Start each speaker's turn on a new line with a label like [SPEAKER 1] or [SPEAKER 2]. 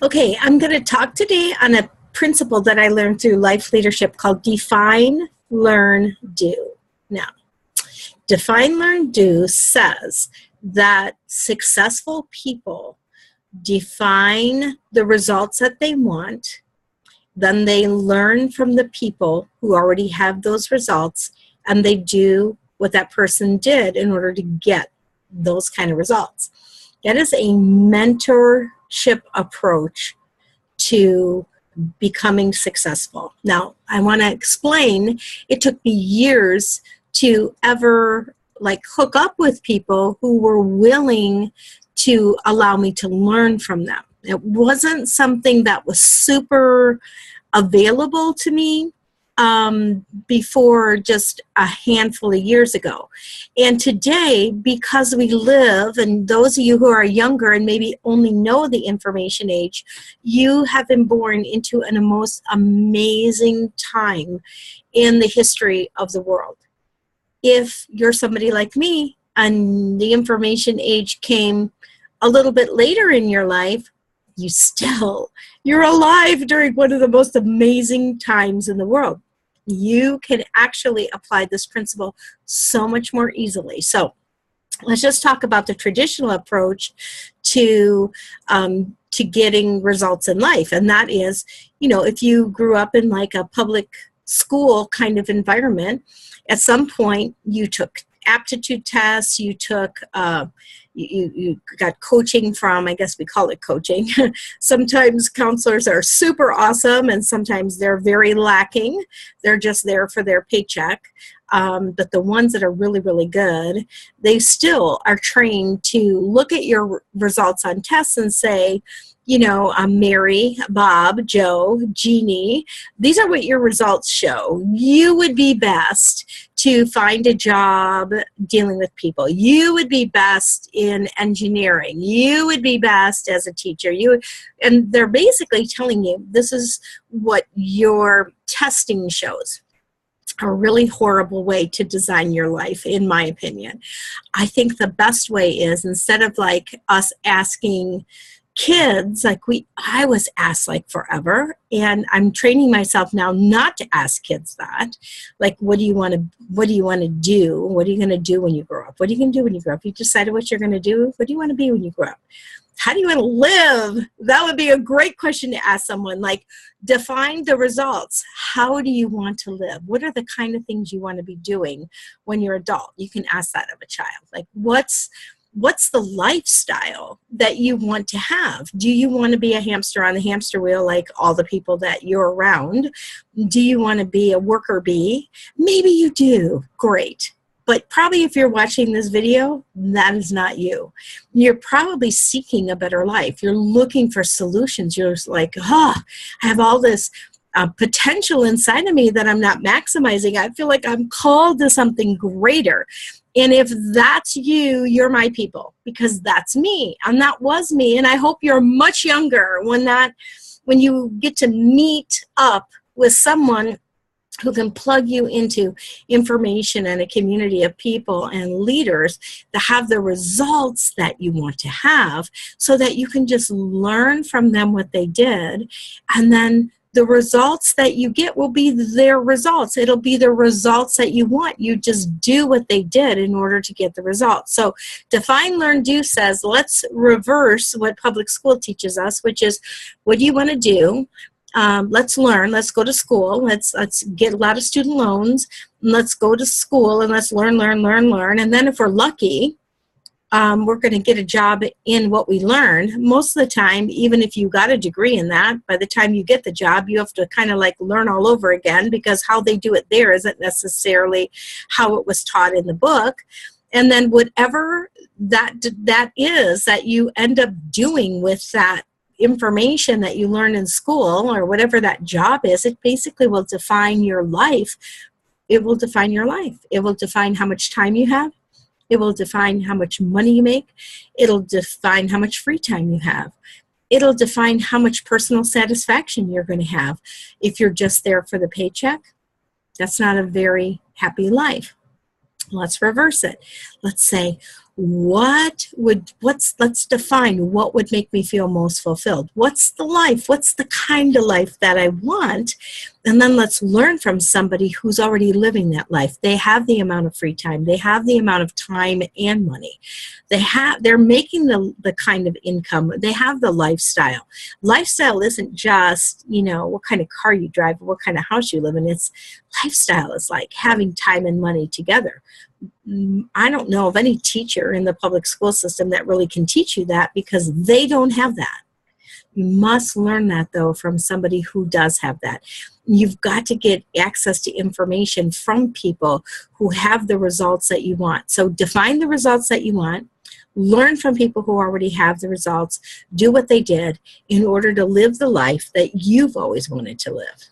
[SPEAKER 1] Okay, I'm going to talk today on a principle that I learned through life leadership called define, learn, do. Now, define, learn, do says that successful people define the results that they want, then they learn from the people who already have those results, and they do what that person did in order to get those kind of results. That is a mentorship approach to becoming successful. Now, I want to explain, it took me years to ever hook up with people who were willing to allow me to learn from them. It wasn't something that was super available to me before just a handful of years ago. And today, because we live, and those of you who are younger and maybe only know the information age, you have been born into a most amazing time in the history of the world. If you're somebody like me and the information age came a little bit later in your life, you're alive during one of the most amazing times in the world. You can actually apply this principle so much more easily. So let's just talk about the traditional approach to getting results in life. And that is, if you grew up in like a public school kind of environment, at some point you took aptitude tests, you took you got coaching from, I guess we call it coaching. Sometimes counselors are super awesome and sometimes they're very lacking. They're just there for their paycheck. But the ones that are really, really good, they still are trained to look at your results on tests and say, Mary, Bob, Joe, Jeannie, these are what your results show. You would be best to find a job dealing with people. You would be best in engineering. You would be best as a teacher. And they're basically telling you this is what your testing shows. A really horrible way to design your life, in my opinion. I think the best way is, instead of us asking kids, I was asked forever, and I'm training myself now not to ask kids that. What do you want to do? What are you going to do when you grow up? What are you going to do when you grow up? You decided what you're going to do. What do you want to be when you grow up? How do you want to live? That would be a great question to ask someone. Define the results. How do you want to live? What are the kind of things you want to be doing when you're adult? You can ask that of a child. What's the lifestyle that you want to have? Do you want to be a hamster on the hamster wheel like all the people that you're around? Do you want to be a worker bee? Maybe you do. Great. But probably if you're watching this video, that is not you. You're probably seeking a better life. You're looking for solutions. You're just I have all this potential inside of me that I'm not maximizing. I feel like I'm called to something greater. And if that's you, you're my people, because that's me, and that was me. And I hope you're much younger when you get to meet up with someone who can plug you into information and a community of people and leaders that have the results that you want to have, so that you can just learn from them what they did, and then the results that you get will be their results. It'll be the results that you want. You just do what they did in order to get the results. So define, learn, do says, let's reverse what public school teaches us, which is, what do you want to do? Let's learn. Let's go to school. Let's get a lot of student loans. Let's go to school and let's learn. And then if we're lucky, we're going to get a job in what we learned. Most of the time, even if you got a degree in that, by the time you get the job, you have to kind of learn all over again, because how they do it there isn't necessarily how it was taught in the book. And then whatever that is that you end up doing with that information that you learn in school, or whatever that job is, it basically will define your life. It will define your life. It will define how much time you have. It will define how much money you make. It'll define how much free time you have. It'll define how much personal satisfaction you're going to have. If you're just there for the paycheck, that's not a very happy life. Let's reverse it. Let's say, let's define what would make me feel most fulfilled. What's the life? What's the kind of life that I want? And then let's learn from somebody who's already living that life. They have the amount of free time. They have the amount of time and money. They're making the kind of income. They have the lifestyle. Lifestyle isn't just, what kind of car you drive or what kind of house you live in. It's lifestyle is like having time and money together. I don't know of any teacher in the public school system that really can teach you that, because they don't have that. You must learn that, though, from somebody who does have that. You've got to get access to information from people who have the results that you want. So define the results that you want. Learn from people who already have the results. Do what they did in order to live the life that you've always wanted to live.